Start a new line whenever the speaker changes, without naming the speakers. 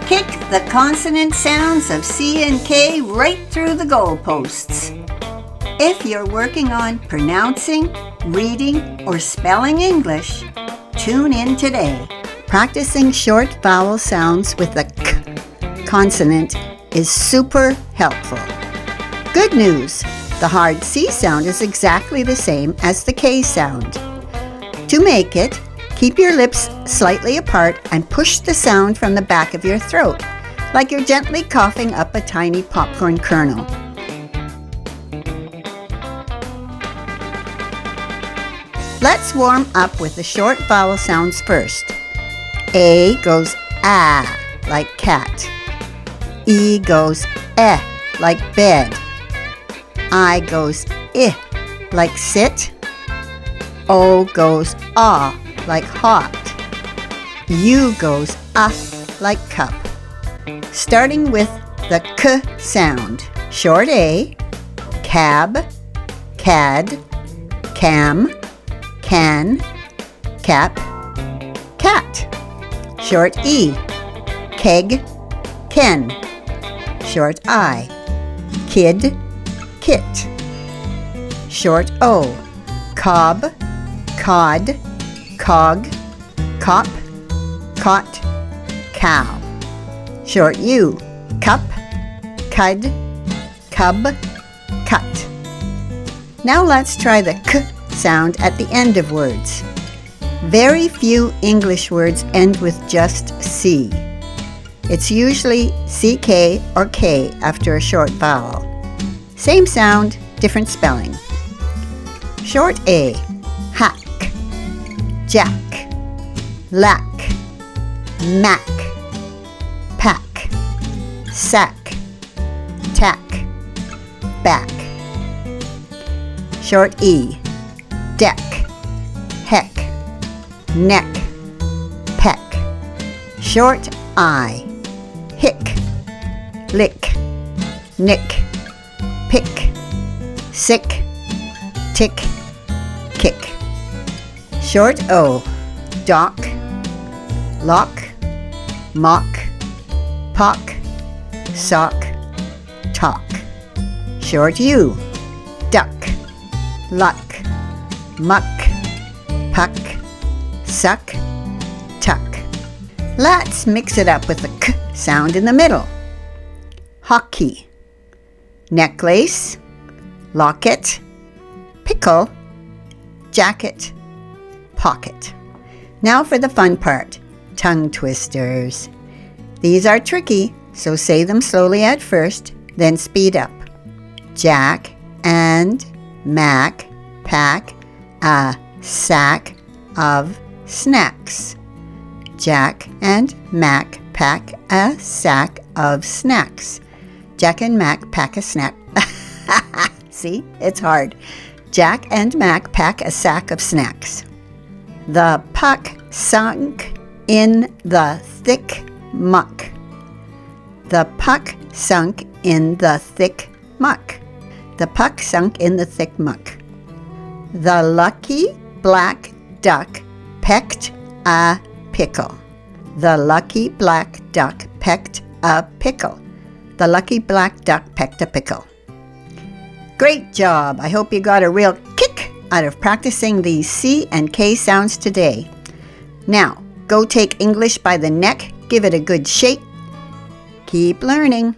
Kick the consonant sounds of C and K right through the goalposts. If you're working on pronouncing, reading, or spelling English, tune in today. Practicing short vowel sounds with the K consonant is super helpful. Good news! The hard C sound is exactly the same as the K sound. To make it, keep your lips slightly apart and push the sound from the back of your throat, like you're gently coughing up a tiny popcorn kernel. Let's warm up with the short vowel sounds first. A goes ah, like cat. E goes eh, like bed. I goes I, like sit. O goes ah, like hot. U goes like cup. Starting with the K sound. Short A, cab, cad, cam, can, cap, cat. Short E, keg, ken. Short I, kid, kit. Short O, cob, cod, cog, cop, cot, cow. Short U, cup, cud, cub, cut. Now let's try the K sound at the end of words. Very few English words end with just C. It's usually CK or K after a short vowel. Same sound, different spelling. Short A, hack, jack, lack, mac, pack, sack, tack, back. Short E, deck, heck, neck, peck. Short I, hick, lick, nick, pick, sick, tick, kick. Short O, dock, lock, mock, pock, sock, talk. Short U, duck, luck, muck, puck, suck, tuck. Let's mix it up with the K sound in the middle. Hockey, necklace, locket, pickle, jacket, pocket. Now for the fun part, tongue twisters. These are tricky, so say them slowly at first, then speed up. Jack and Mac pack a sack of snacks. Jack and Mac pack a sack of snacks. Jack and Mac pack a snack. See, it's hard. Jack and Mac pack a sack of snacks. The puck sunk in the thick muck. The puck sunk in the thick muck. The puck sunk in the thick muck. The lucky black duck pecked a pickle. The lucky black duck pecked a pickle. The lucky black duck pecked a pickle. Great job! I hope you got a real kick out of practicing these C and K sounds today. Now, go take English by the neck, give it a good shake. Keep learning.